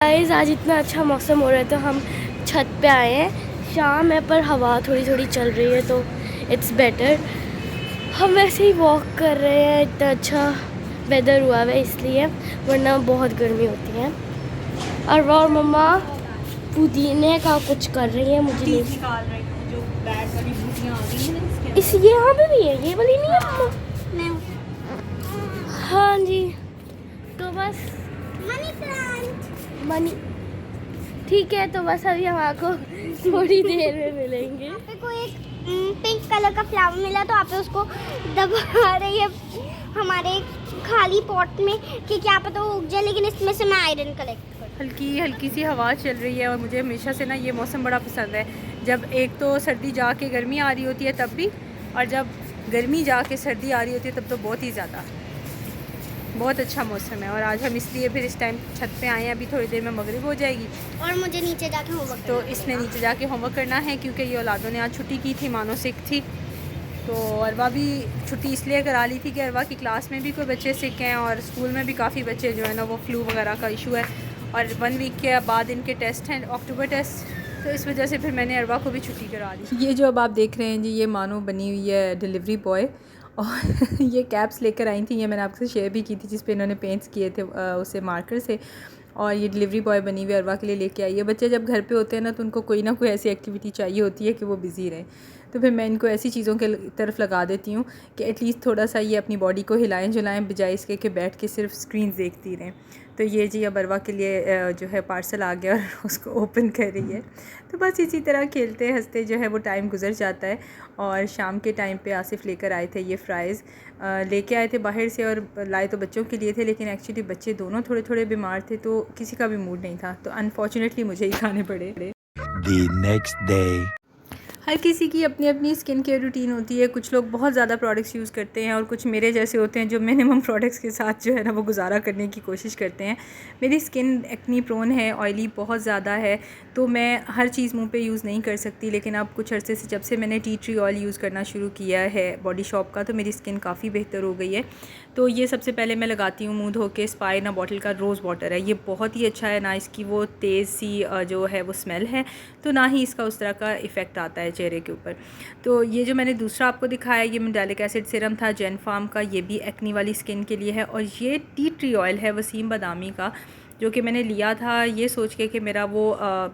Guys आज इतना अच्छा मौसम हो रहा है तो हम छत पे आए हैं। शाम है पर हवा थोड़ी थोड़ी चल रही है तो इट्स बेटर। हम वैसे ही वॉक कर रहे हैं, इतना अच्छा वेदर हुआ है इसलिए, वरना बहुत गर्मी होती है। और मम्मा पुदीने का कुछ कर रही है, मुझे नहीं निकाल रही हूँ जो बैड वाली बूटियाँ आ गई हैं इसके इस ये यहाँ पे भी है, ये वाली नहीं है मम्मा? नहीं। हाँ जी, तो बस मनी प्लांट। मनी ठीक है, तो बस अभी हम आपको थोड़ी देर में मिलेंगे। आपको एक पिंक कलर का फ्लावर मिला तो आप उसको दबा रही है हमारे खाली पॉट में कि क्या पता वो उग जाए, लेकिन इसमें से मैं आयरन कलेक्ट कर। हल्की हल्की सी हवा चल रही है और मुझे हमेशा से ना ये मौसम बड़ा पसंद है। जब एक तो सर्दी जाके गर्मी आ रही होती है तब भी, और जब गर्मी जाके सर्दी आ रही होती है तब तो बहुत ही ज़्यादा। बहुत अच्छा मौसम है और आज हम इसलिए फिर इस टाइम छत पे आए हैं। अभी थोड़ी देर में मगरिब हो जाएगी और मुझे नीचे जाके होमवर्क तो इसने नीचे जाके होमवर्क करना है क्योंकि ये औलादों ने आज छुट्टी की थी, मानो सिक थी। तो अरवा भी छुट्टी इसलिए करा ली थी कि अरवा की क्लास में भी कोई बच्चे सिक हैं और स्कूल में भी काफ़ी बच्चे जो है ना वो फ्लू वगैरह का इशू है और 1 वीक के बाद इनके टेस्ट हैं, अक्टूबर टेस्ट। तो इस वजह से फिर मैंने अरवा को भी छुट्टी करा दी। ये जो अब आप देख रहे हैं जी, ये मानो बनी हुई है डिलीवरी बॉय और ये कैप्स लेकर आई थी, ये मैंने आपसे शेयर भी की थी जिस पे इन्होंने पेंट्स किए थे उसे मार्कर से। और ये डिलीवरी बॉय बनी हुई अरवा के लिए लेके आई है। बच्चे जब घर पे होते हैं ना तो उनको कोई ना कोई ऐसी एक्टिविटी चाहिए होती है कि वो बिज़ी रहें, तो फिर मैं इनको ऐसी चीज़ों के तरफ लगा देती हूँ कि एटलीस्ट थोड़ा सा ये अपनी बॉडी को हिलाएं जुलाएं, बजाय इसके कि बैठ के सिर्फ स्क्रीन देखती रहें। तो ये जी अब अरवा के लिए जो है पार्सल आ गया और उसको ओपन कर रही है। तो बस इसी तरह खेलते हंसते जो है वो टाइम गुजर जाता है। और शाम के टाइम पे आसिफ लेकर आए थे ये फ्राइज़, लेके आए थे बाहर से और लाए तो बच्चों के लिए थे, लेकिन एक्चुअली बच्चे दोनों थोड़े थोड़े बीमार थे तो किसी का भी मूड नहीं था, तो अनफॉर्चुनेटली मुझे ही खाने पड़े। The next day. हर किसी की अपनी अपनी स्किन केयर रूटीन होती है। कुछ लोग बहुत ज़्यादा प्रोडक्ट्स यूज़ करते हैं और कुछ मेरे जैसे होते हैं जो मिनिमम प्रोडक्ट्स के साथ जो है ना वो गुजारा करने की कोशिश करते हैं। मेरी स्किन एक्नी प्रोन है, ऑयली बहुत ज़्यादा है, तो मैं हर चीज़ मुंह पे यूज़ नहीं कर सकती। लेकिन अब कुछ अरसे से जब से मैंने टी ट्री ऑयल यूज़ करना शुरू किया है बॉडी शॉप का, तो मेरी स्किन काफ़ी बेहतर हो गई है। तो ये सबसे पहले मैं लगाती हूँ मुँह धो के स्पाई ना बॉटल का रोज़ वाटर है। ये बहुत ही अच्छा है, ना इसकी वो तेज़ सी जो है वो स्मेल है, तो ना ही इसका उस तरह का इफ़ेक्ट आता है चेहरे के ऊपर। तो ये जो मैंने दूसरा आपको दिखाया ये मैलिक एसिड सीरम था जेन फार्म का, ये भी एक्नी वाली स्किन के लिए है। और ये टी ट्री ऑयल है वसीम बादामी का, जो कि मैंने लिया था ये सोच के कि मेरा वो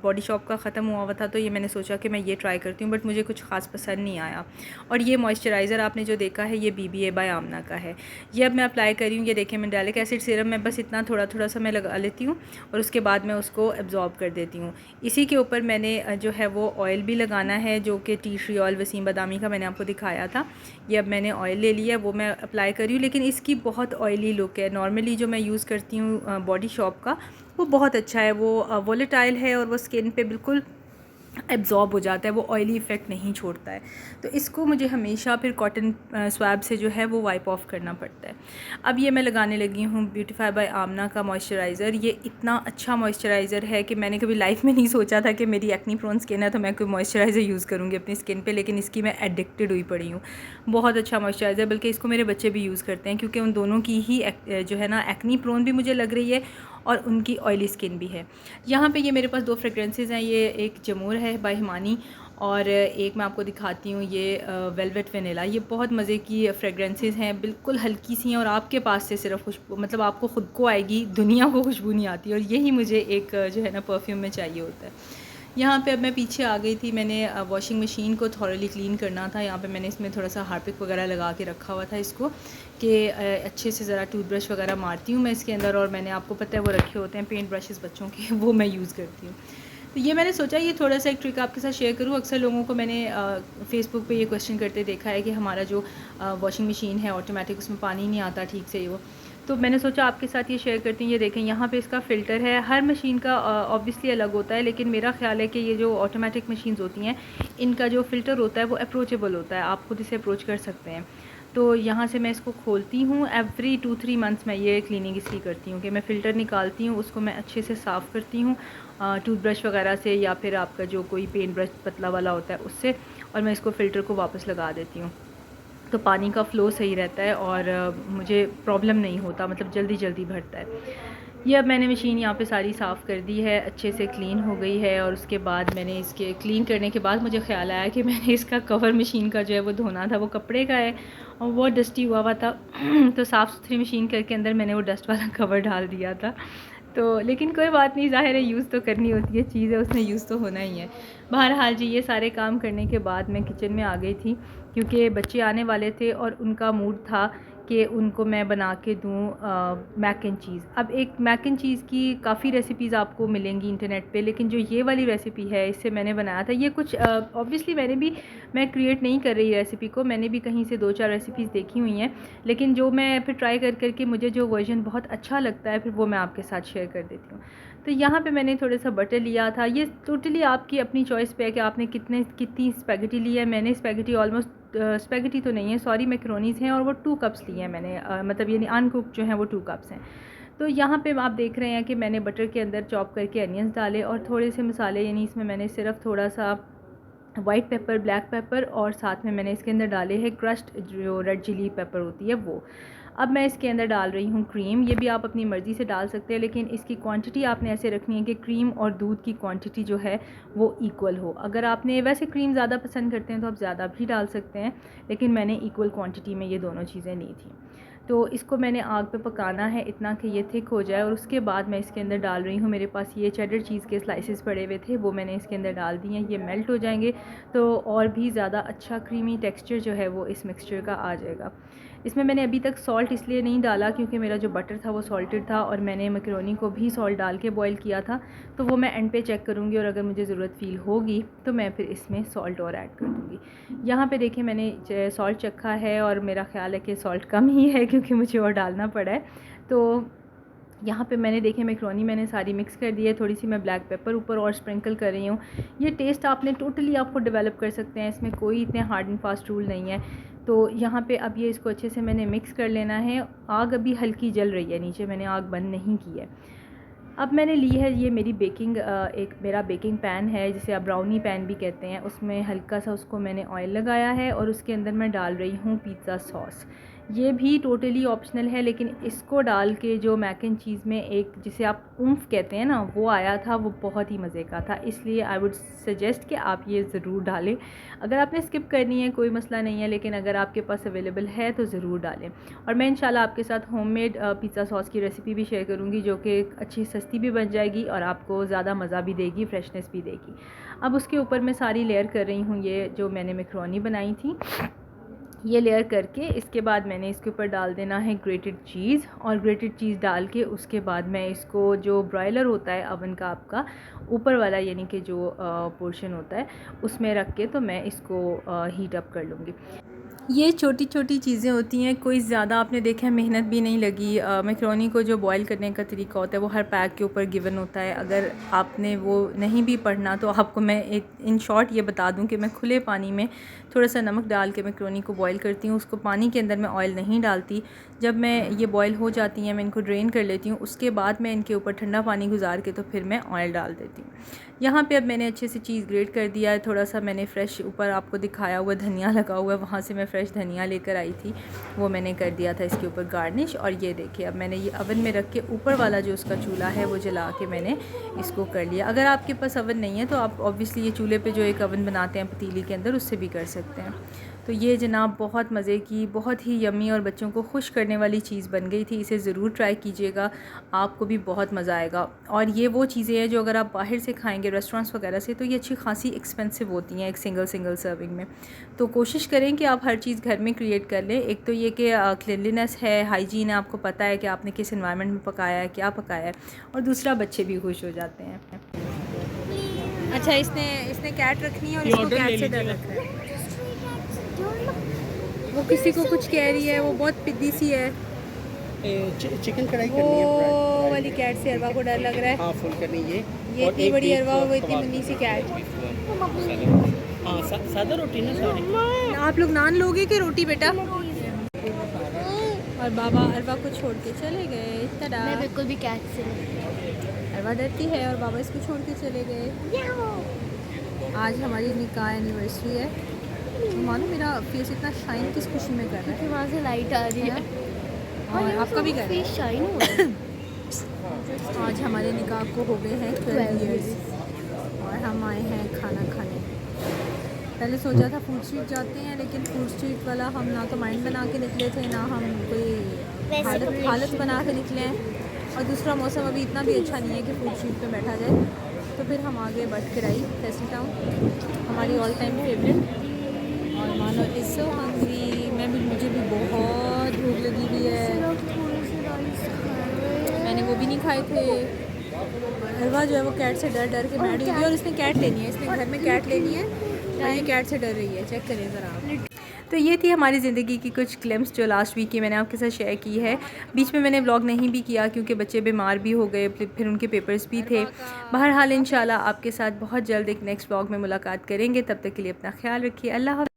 बॉडी शॉप का ख़त्म हुआ था, तो ये मैंने सोचा कि मैं ये ट्राई करती हूँ, बट मुझे कुछ ख़ास पसंद नहीं आया। और ये मॉइस्चराइज़र आपने जो देखा है ये BBA बाय आमना का है। ये अब मैं अप्लाई कर रही हूँ। ये देखें मैलिक एसिड सीरम में बस इतना थोड़ा थोड़ा सा मैं लगा लेती हूँ और उसके बाद मैं उसको एब्जॉर्ब कर देती हूँ। इसी के ऊपर मैंने जो है वो ऑयल भी लगाना है, जो कि टी ट्री ऑयल वसीम बादामी का मैंने आपको दिखाया था। ये अब मैंने ऑयल ले लिया, वो मैं अप्लाई कर रही हूँ, लेकिन इसकी बहुत ऑयली लुक है। नॉर्मली जो मैं यूज़ करती हूँ बॉडी शॉप का वो बहुत अच्छा है, वो वोलेटाइल है और वो स्किन पे बिल्कुल एब्जॉर्ब हो जाता है, वो ऑयली इफ़ेक्ट नहीं छोड़ता है। तो इसको मुझे हमेशा फिर कॉटन स्वैब से जो है वो वाइप ऑफ करना पड़ता है। अब ये मैं लगाने लगी हूँ ब्यूटीफाई बाय आमना का मॉइस्चराइज़र। ये इतना अच्छा मॉइस्चराइज़र है कि मैंने कभी लाइफ में नहीं सोचा था कि मेरी एक्नी प्रोन स्किन है तो मैं कोई मॉइस्चराइज़र यूज़ करूँगी अपनी स्किन पे, लेकिन इसकी मैं एडिक्टेड हुई पड़ी हूँ। बहुत अच्छा मॉइस्चराइज़र, बल्कि इसको मेरे बच्चे भी यूज़ करते हैं क्योंकि उन दोनों की ही जो है ना एक्नी प्रोन भी मुझे लग रही है और उनकी ऑयली स्किन भी है। यहाँ पे ये मेरे पास 2 फ्रेगरेंसेस हैं, ये एक जमूर है बाय हिमानी और एक मैं आपको दिखाती हूँ ये वेलवेट वनीला। ये बहुत मज़े की फ्रेगरेंसेस हैं, बिल्कुल हल्की सी हैं और आपके पास से सिर्फ खुशबू, मतलब आपको ख़ुद को आएगी, दुनिया को खुशबू नहीं आती, और यही मुझे एक जो है ना परफ्यूम में चाहिए होता है। यहाँ पे अब मैं पीछे आ गई थी, मैंने वॉशिंग मशीन को थॉरली क्लीन करना था। यहाँ पे मैंने इसमें थोड़ा सा हार्पिक वगैरह लगा के रखा हुआ था इसको, कि अच्छे से ज़रा टूथब्रश वगैरह मारती हूँ मैं इसके अंदर, और मैंने आपको पता है वो रखे होते हैं पेंट ब्रशेस बच्चों के, वो मैं यूज़ करती हूँ। तो ये मैंने सोचा ये थोड़ा सा एक ट्रिक आपके साथ शेयर करूँ। अक्सर लोगों को मैंने फ़ेसबुक पे ये क्वेश्चन करते देखा है कि हमारा जो वॉशिंग मशीन है ऑटोमेटिक, उसमें पानी नहीं आता ठीक से वो, तो मैंने सोचा आपके साथ ये शेयर करती हूँ। ये देखें यहाँ पे इसका फ़िल्टर है, हर मशीन का ऑब्वियसली अलग होता है, लेकिन मेरा ख्याल है कि ये जो ऑटोमेटिक मशीन्स होती हैं इनका जो फ़िल्टर होता है वो अप्रोचेबल होता है, आप खुद इसे अप्रोच कर सकते हैं। तो यहाँ से मैं इसको खोलती हूँ, एवरी 2-3 मंथ्स मैं ये क्लीनिंग इसकी करती हूँ कि मैं फ़िल्टर निकालती हूँ, उसको मैं अच्छे से साफ़ करती हूँ टूथब्रश वगैरह से या फिर आपका जो कोई पेन ब्रश पतला वाला होता है उससे, और मैं इसको फ़िल्टर को वापस लगा देती हूँ। तो पानी का फ़्लो सही रहता है और मुझे प्रॉब्लम नहीं होता, मतलब जल्दी जल्दी भरता है। ये अब मैंने मशीन यहाँ पे सारी साफ़ कर दी है, अच्छे से क्लीन हो गई है। और उसके बाद मैंने इसके क्लीन करने के बाद मुझे ख़्याल आया कि मैंने इसका कवर मशीन का जो है वो धोना था, वो कपड़े का है और वो डस्टी हुआ हुआ था तो साफ़ सुथरी मशीन करके अंदर मैंने वो डस्ट वाला कवर डाल दिया था। तो लेकिन कोई बात नहीं, ज़ाहिर है यूज़ तो करनी होती है, चीज़ है उसमें यूज़ तो होना ही है। बहरहाल जी, ये सारे काम करने के बाद मैं किचन में आ गई थी क्योंकि बच्चे आने वाले थे और उनका मूड था कि उनको मैं बना के दूँ मैक एंड चीज़। अब एक मैक एंड चीज़ की काफ़ी रेसिपीज़ आपको मिलेंगी इंटरनेट पे, लेकिन जो ये वाली रेसिपी है इससे मैंने बनाया था। ये कुछ ऑब्वियसली मैं क्रिएट नहीं कर रही रेसिपी को, मैंने भी कहीं से 2-4 रेसिपीज़ देखी हुई हैं, लेकिन जो मैं फिर ट्राई करके मुझे जो वर्जन बहुत अच्छा लगता है फिर वो मैं आपके साथ शेयर कर देती हूँ। तो यहाँ पे मैंने थोड़ा सा बटर लिया था। ये टोटली आपकी अपनी चॉइस पे है कि आपने कितनी स्पैगेटी ली है। मैंने स्पैगेटी ऑलमोस्ट स्पैगेटी तो नहीं है, सॉरी, मैकरोनीज़ हैं और वो 2 कप्स लिए हैं मैंने, मतलब यानी अनकुक्ड जो हैं वो 2 कप्स हैं। तो यहाँ पे आप देख रहे हैं कि मैंने बटर के अंदर चॉप करके अनियंस डाले और थोड़े से मसाले, यानी इसमें मैंने सिर्फ थोड़ा सा वाइट पेपर, ब्लैक पेपर और साथ में मैंने इसके अंदर डाले हैं क्रश्ड जो रेड चिली पेपर होती है वो। अब मैं इसके अंदर डाल रही हूँ क्रीम। ये भी आप अपनी मर्ज़ी से डाल सकते हैं, लेकिन इसकी क्वांटिटी आपने ऐसे रखनी है कि क्रीम और दूध की क्वांटिटी जो है वो इक्वल हो। अगर आपने वैसे क्रीम ज़्यादा पसंद करते हैं तो आप ज़्यादा भी डाल सकते हैं, लेकिन मैंने इक्वल क्वांटिटी में ये दोनों चीज़ें ली थी। तो इसको मैंने आग पे पकाना है इतना कि ये थिक हो जाए और उसके बाद मैं इसके अंदर डाल रही हूँ, मेरे पास ये चेडर चीज़ के स्लाइसेस पड़े हुए थे, वो मैंने इसके अंदर डाल दिए हैं। ये मेल्ट हो जाएंगे तो और भी ज़्यादा अच्छा क्रीमी टेक्सचर जो है वो इस मिक्सचर का आ जाएगा। इसमें मैंने अभी तक सॉल्ट इसलिए नहीं डाला क्योंकि मेरा जो बटर था वो सॉल्टेड था और मैंने मैकरोनी को भी सॉल्ट डाल के बॉईल किया था, तो वो मैं एंड पे चेक करूँगी और अगर मुझे ज़रूरत फ़ील होगी तो मैं फिर इसमें सॉल्ट और ऐड कर दूँगी। यहाँ पे देखिए मैंने सॉल्ट चखा है और मेरा ख़्याल है कि सॉल्ट कम ही है क्योंकि मुझे और डालना पड़ा है। तो यहाँ पे मैंने देखे मैकरोनी मैंने सारी मिक्स कर दी है, थोड़ी सी मैं ब्लैक पेपर ऊपर और स्प्रिंकल कर रही हूँ। ये टेस्ट आपने टोटली आपको डेवलप कर सकते हैं, इसमें कोई इतने हार्ड एंड फास्ट रूल नहीं है। तो यहाँ पे अब ये इसको अच्छे से मैंने मिक्स कर लेना है। आग अभी हल्की जल रही है नीचे, मैंने आग बंद नहीं की है। अब मैंने ली है ये मेरी मेरा बेकिंग पैन है जिसे आप ब्राउनी पैन भी कहते हैं, उसमें हल्का सा उसको मैंने ऑयल लगाया है और उसके अंदर मैं डाल रही हूँ पिज़्ज़ा सॉस। ये भी टोटली ऑप्शनल है, लेकिन इसको डाल के जो मैक एंड चीज़ में एक जिसे आप ऊम्फ कहते हैं ना वो आया था, वो बहुत ही मज़े का था। इसलिए आई वुड सजेस्ट कि आप ये ज़रूर डालें। अगर आपने स्किप करनी है कोई मसला नहीं है, लेकिन अगर आपके पास अवेलेबल है तो ज़रूर डालें। और मैं इंशाल्लाह आपके साथ होममेड पिज़्ज़ा सॉस की रेसिपी भी शेयर करूँगी जो कि अच्छी सस्ती भी बन जाएगी और आपको ज़्यादा मज़ा भी देगी, फ्रेशनेस भी देगी। अब उसके ऊपर मैं सारी लेयर कर रही हूँ ये जो मैंने मैकरोनी बनाई थी, ये लेयर करके इसके बाद मैंने इसके ऊपर डाल देना है ग्रेटेड चीज़। और ग्रेटेड चीज़ डाल के उसके बाद मैं इसको जो ब्रॉयलर होता है अवन का आपका ऊपर वाला यानी कि जो पोर्शन होता है उसमें रख के तो मैं इसको हीट अप कर लूँगी। ये छोटी छोटी चीज़ें होती हैं, कोई ज़्यादा आपने देखा है मेहनत भी नहीं लगी। मैकरोनी को जो बॉईल करने का तरीका होता है वो हर पैक के ऊपर गिवन होता है। अगर आपने वो नहीं भी पढ़ना तो आपको मैं एक इन शॉर्ट ये बता दूं कि मैं खुले पानी में थोड़ा सा नमक डाल के मैकरोनी को बॉईल करती हूँ। उसको पानी के अंदर मैं ऑयल नहीं डालती। जब मैं ये बॉईल हो जाती हैं मैं इनको ड्रेन कर लेती हूँ, उसके बाद मैं इनके ऊपर ठंडा पानी गुजार के तो फिर मैं ऑयल डाल देती हूँ। यहाँ पे अब मैंने अच्छे से चीज़ ग्रेट कर दिया है। थोड़ा सा मैंने फ़्रेश ऊपर आपको दिखाया हुआ धनिया लगा हुआ है, वहाँ से मैं फ़्रेश धनिया लेकर आई थी, वो मैंने कर दिया था इसके ऊपर गार्निश। और ये देखिए अब मैंने ये अवन में रख के ऊपर वाला जो उसका चूल्हा है वो जला के मैंने इसको कर लिया। अगर आपके पास अवन नहीं है तो आप ऑब्वियसली ये चूल्हे पे जो एक अवन बनाते हैं पतीली के अंदर उससे भी कर सकते हैं। तो ये जनाब बहुत मज़े की, बहुत ही यम्मी और बच्चों को खुश करने वाली चीज़ बन गई थी। इसे ज़रूर ट्राई कीजिएगा, आपको भी बहुत मज़ा आएगा। और ये वो चीज़ें हैं जो अगर आप बाहर से खाएंगे रेस्टोरेंट्स वगैरह से तो ये अच्छी खासी एक्सपेंसिव होती हैं एक सिंगल सर्विंग में। तो कोशिश करें कि आप हर चीज़ घर में क्रिएट कर लें। एक तो ये कि क्लीनलीनेस है, हाइजीन है, आपको पता है कि आपने किस एनवायरनमेंट में पकाया है, क्या पकाया है, और दूसरा बच्चे भी खुश हो जाते हैं। अच्छा, इसने कैट रखनी है और इसको कैट से डर रखा है। वो किसी को कुछ कह रही है, वो बहुत पिद्दी सी है। चिकन कढ़ाई करनी है, वो वाली कैट से अरवा को डर लग रहा है। हाँ फुल करनी ये इतनी बड़ी अरवा और वो इतनी मुन्नी सी कैट। हाँ सादा रोटी ना सारी। आप लोग नान लोगे कि रोटी बेटा? और बाबा अरवा को छोड़ के चले गए। टडा। मैं बिल्कुल भी कैट से अरवा डरती है और बाबा इसको छोड़ के चले गए। आज हमारी निकाह एनिवर्सरी है। मानो मेरा फेस इतना शाइन किस खुशी में कर रहा है। वहाँ से लाइट आ रही है और आपका भी कर रहा है। शाइन हो रहा है। आज हमारे निकाह को हो गए हैं 12 ईयर्स और हम आए हैं खाना खाने। पहले सोचा था फूड स्ट्रीट जाते हैं, लेकिन फूड स्ट्रीट वाला हम ना तो माइंड बना के निकले थे, ना हम कोई हालत बना के निकले हैं, और दूसरा मौसम अभी इतना भी अच्छा नहीं है कि फूड स्ट्रीट पे बैठा जाए। तो फिर हम आगे बढ़ कर आई फेस्टल टाउन, हमारी ऑल टाइम फेवरेट। और मानो इज़ सो हंग्री, मुझे भी बहुत भूख लगी हुई है। मैंने वो भी नहीं खाए थे। हलवा जो है वो कैट से डर डर के बैठ गई और इसने कैट लेनी है, इसने घर में कैट लेनी है और ये कैट से डर रही है। चेक करें ज़रा आप। तो ये थी हमारी ज़िंदगी की कुछ क्लिप्स जो लास्ट वीक की मैंने आपके साथ शेयर की है। बीच में मैंने व्लॉग नहीं भी किया क्योंकि बच्चे बीमार भी हो गए, फिर उनके पेपर्स भी थे। बहरहाल इंशाल्लाह आपके साथ बहुत जल्द एक नेक्स्ट व्लॉग में मुलाकात करेंगे। तब तक के लिए अपना ख्याल रखिए। अल्लाह हाफ़िज़।